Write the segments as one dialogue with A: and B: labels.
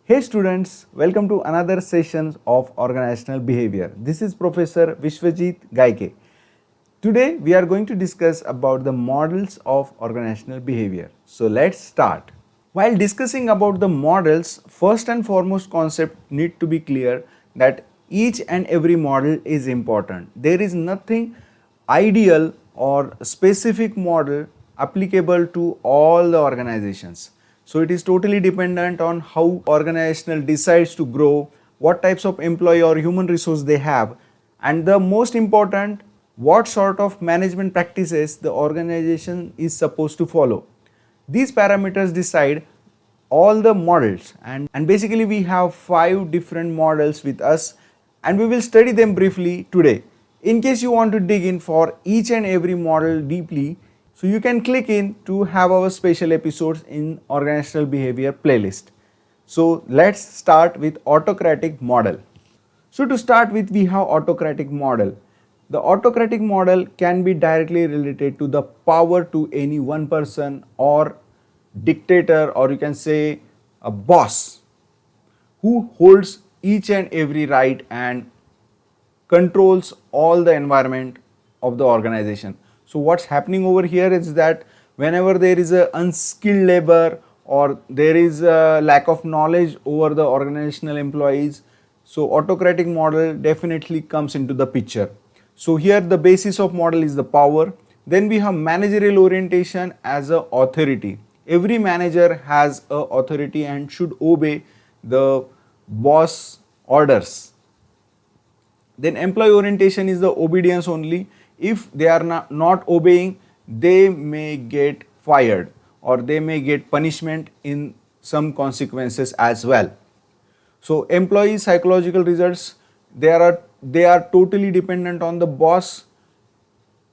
A: Hey students, welcome to another session of organizational behavior. This is Professor Vishwajit Gaike. Today we are going to discuss about the models of organizational behavior. So let's start. While discussing about the models, first and foremost concept need to be clear that each and every model is important. There is nothing ideal or specific model applicable to all the organizations. So it is totally dependent on how organizational decides to grow, what types of employee or human resource they have, and the most important, what sort of management practices the organization is supposed to follow. These parameters decide all the models, and basically we have 5 different models with us and we will study them briefly today. In case you want to dig in for each and every model deeply, so you can click in to have our special episodes in organizational behavior playlist. So let's start with autocratic model. So to start with, we have autocratic model. The autocratic model can be directly related to the power to any one person or dictator, or you can say a boss who holds each and every right and controls all the environment of the organization. So what's happening over here is that whenever there is a unskilled labor or there is a lack of knowledge over the organizational employees, so autocratic model definitely comes into the picture. So here the basis of model is the power. Then we have managerial orientation as a authority. Every manager has a authority and should obey the boss orders. Then employee orientation is the obedience only. If they are not obeying, they may get fired or they may get punishment in some consequences as well. So employee psychological results, they are totally dependent on the boss.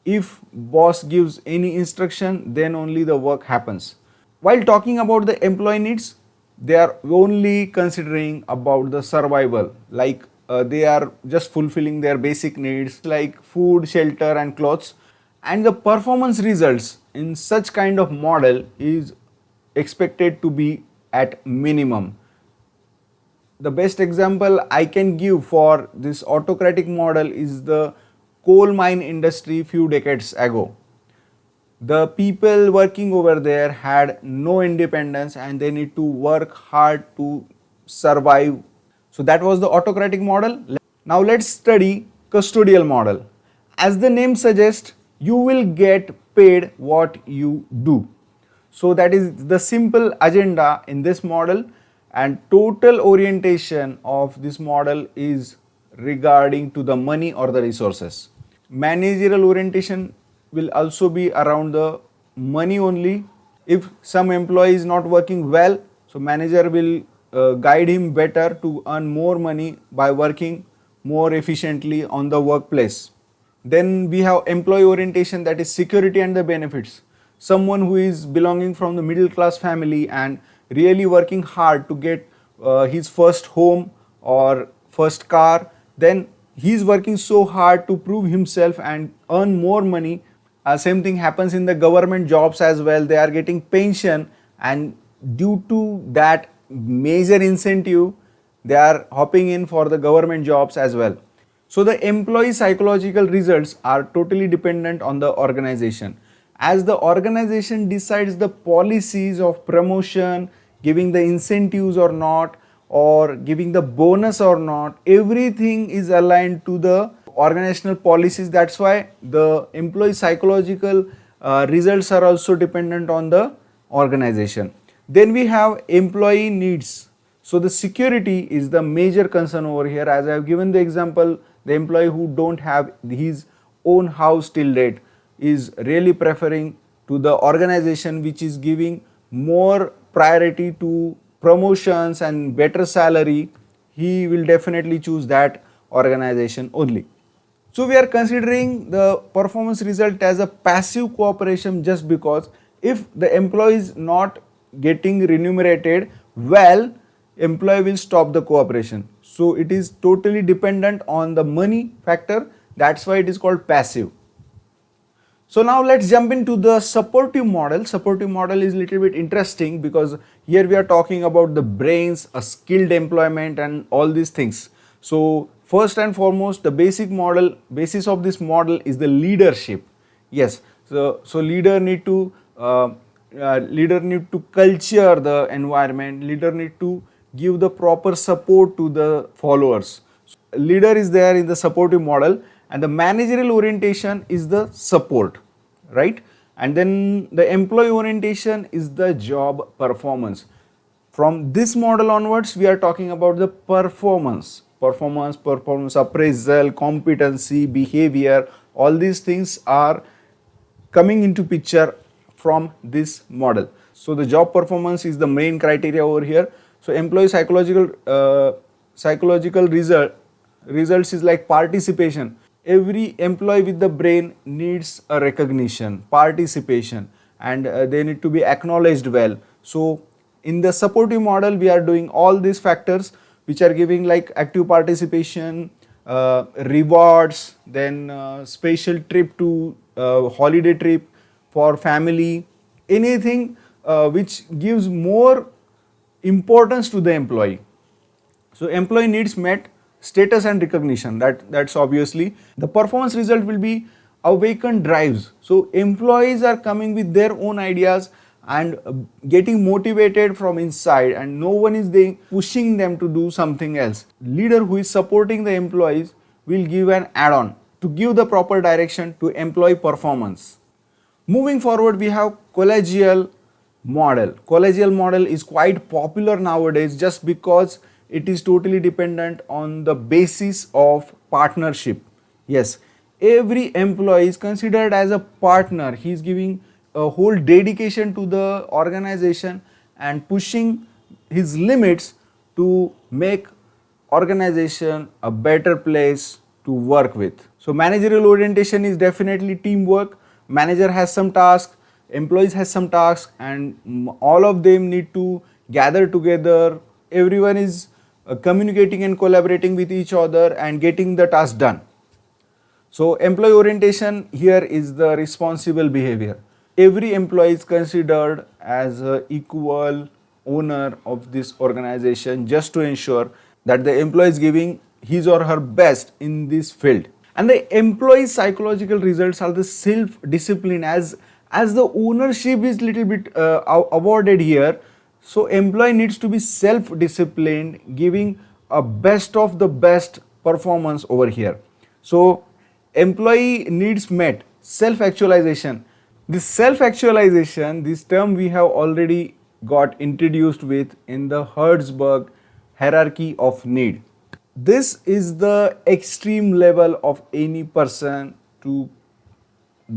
A: If boss gives any instruction, then only the work happens. While talking about the employee needs, they are only considering about the survival, like they are just fulfilling their basic needs like food, shelter and clothes, and the performance results in such kind of model is expected to be at minimum. The best example I can give for this autocratic model is the coal mine industry few decades ago. The people working over there had no independence and they need to work hard to survive. So that was the autocratic model. Now let's study custodial model. As the name suggests, you will get paid what you do. So that is the simple agenda in this model, and total orientation of this model is regarding to the money or the resources. Managerial orientation will also be around the money only. If some employee is not working well, so manager will guide him better to earn more money by working more efficiently on the workplace. Then we have employee orientation, that is security and the benefits. Someone who is belonging from the middle class family and really working hard to get his first home or first car, then he is working so hard to prove himself and earn more money. Same thing happens in the government jobs as well. They are getting pension, and due to that major incentive, they are hopping in for the government jobs as well. So the employee psychological results are totally dependent on the organization. As the organization decides the policies of promotion, giving the incentives or not, or giving the bonus or not, everything is aligned to the organizational policies. That's why the employee psychological results are also dependent on the organization. Then we have employee needs. So the security is the major concern over here. As I have given the example, the employee who don't have his own house till date is really preferring to the organization which is giving more priority to promotions and better salary. He will definitely choose that organization only. So we are considering the performance result as a passive cooperation just because if the employee is not getting remunerated well, employee will stop the cooperation. So it is totally dependent on the money factor. That's why it is called passive. So now let's jump into the supportive model. Supportive model is a little bit interesting because here we are talking about the brains, a skilled employment and all these things. So first and foremost, the basis of this model is the leadership. Yes, so leader need to culture the environment, leader need to give the proper support to the followers. Leader is there in the supportive model, and the managerial orientation is the support, right? And then the employee orientation is the job performance. From this model onwards, we are talking about the performance appraisal, competency, behavior. All these things are coming into picture from this model. So the job performance is the main criteria over here. So employee psychological results is like participation. Every employee with the brain needs a recognition, participation, and they need to be acknowledged well. So in the supportive model, we are doing all these factors which are giving like active participation, rewards, then special trip to holiday trip for family, anything which gives more importance to the employee. So employee needs met, status and recognition, that's obviously. The performance result will be awakened drives. So employees are coming with their own ideas and getting motivated from inside, and no one is pushing them to do something else. Leader who is supporting the employees will give an add-on to give the proper direction to employee performance. Moving forward, we have collegial model. Collegial model is quite popular nowadays just because it is totally dependent on the basis of partnership. Yes, every employee is considered as a partner. He is giving a whole dedication to the organization and pushing his limits to make organization a better place to work with. So managerial orientation is definitely teamwork. Manager has some task, employees has some task, and all of them need to gather together. Everyone is communicating and collaborating with each other and getting the task done. So employee orientation here is the responsible behavior. Every employee is considered as an equal owner of this organization just to ensure that the employee is giving his or her best in this field. And the employee psychological results are the self-discipline. As the ownership is little bit awarded here, so employee needs to be self-disciplined, giving a best of the best performance over here. So employee needs met, self-actualization. This self-actualization, this term we have already got introduced with in the Herzberg hierarchy of need. This is the extreme level of any person to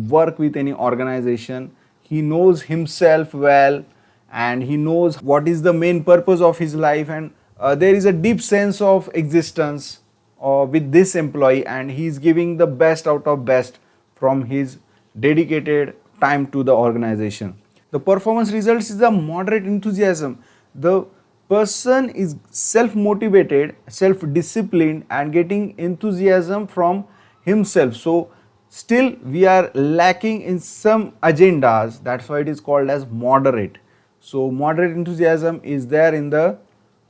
A: work with any organization. He knows himself well and he knows what is the main purpose of his life, and there is a deep sense of existence with this employee, and he is giving the best out of best from his dedicated time to the organization. The performance results is a moderate enthusiasm. The person is self-motivated, self-disciplined and getting enthusiasm from himself. So still we are lacking in some agendas, that's why it is called as moderate. So moderate enthusiasm is there in the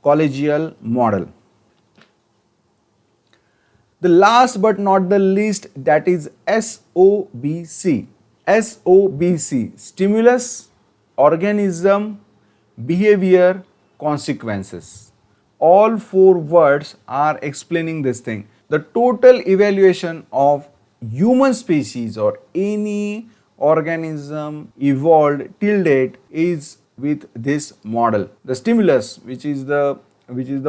A: collegial model. The last but not the least, that is SOBC. SOBC, stimulus, organism, behavior, consequences. All four words are explaining this thing. The total evaluation of human species or any organism evolved till date is with this model. The stimulus, which is the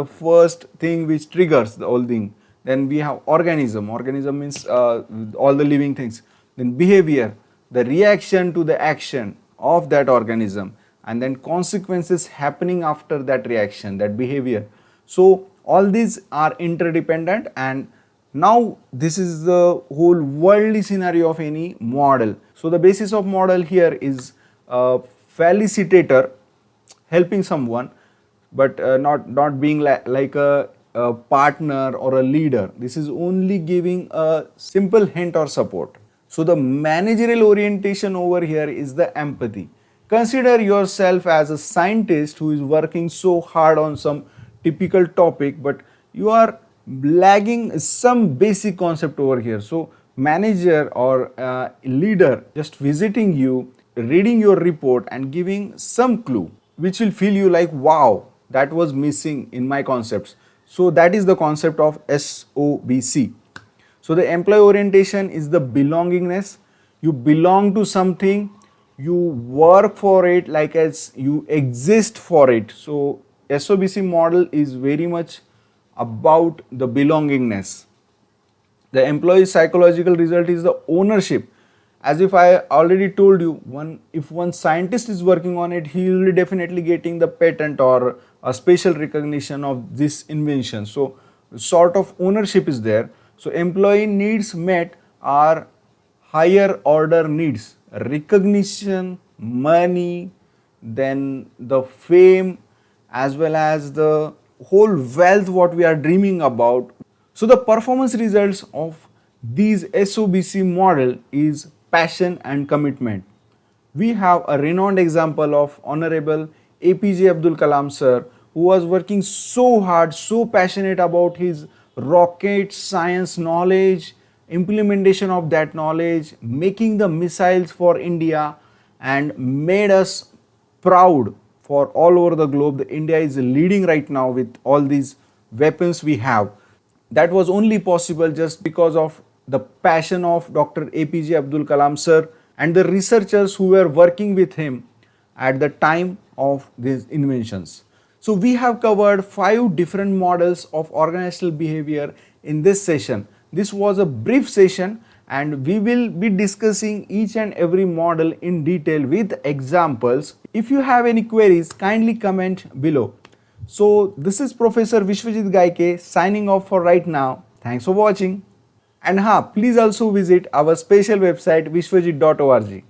A: first thing which triggers the whole thing. Then we have organism. Organism means all the living things. Then behavior, the reaction to the action of that organism, and then consequences happening after that reaction, that behavior. So all these are interdependent, and now this is the whole worldly scenario of any model. So the basis of model here is a facilitator helping someone, but not being like a partner or a leader. This is only giving a simple hint or support. So the managerial orientation over here is the empathy. Consider yourself as a scientist who is working so hard on some typical topic, but you are lagging some basic concept over here. So manager or leader just visiting you, reading your report and giving some clue which will feel you like, wow, that was missing in my concepts. So that is the concept of SOBC. So the employee orientation is the belongingness. You belong to something, you work for it, like as you exist for it. So SOBC model is very much about the belongingness. The employee psychological result is the ownership. As if I already told you, if one scientist is working on it, he will be definitely getting the patent or a special recognition of this invention. So sort of ownership is there. So employee needs met are higher order needs: recognition, money, then the fame, as well as the whole wealth what we are dreaming about. So the performance results of these SOBC model is passion and commitment. We have a renowned example of Honorable APJ Abdul Kalam sir, who was working so hard, so passionate about his rocket science knowledge, implementation of that knowledge, making the missiles for India, and made us proud for all over the globe. The India is leading right now with all these weapons we have. That was only possible just because of the passion of Dr. APJ Abdul Kalam sir and the researchers who were working with him at the time of these inventions. So we have covered 5 different models of organizational behavior in this session. This was a brief session and we will be discussing each and every model in detail with examples. If you have any queries, kindly comment below. So this is Professor Vishwajit Gaike signing off for right now. Thanks for watching. And please also visit our special website vishwajit.org.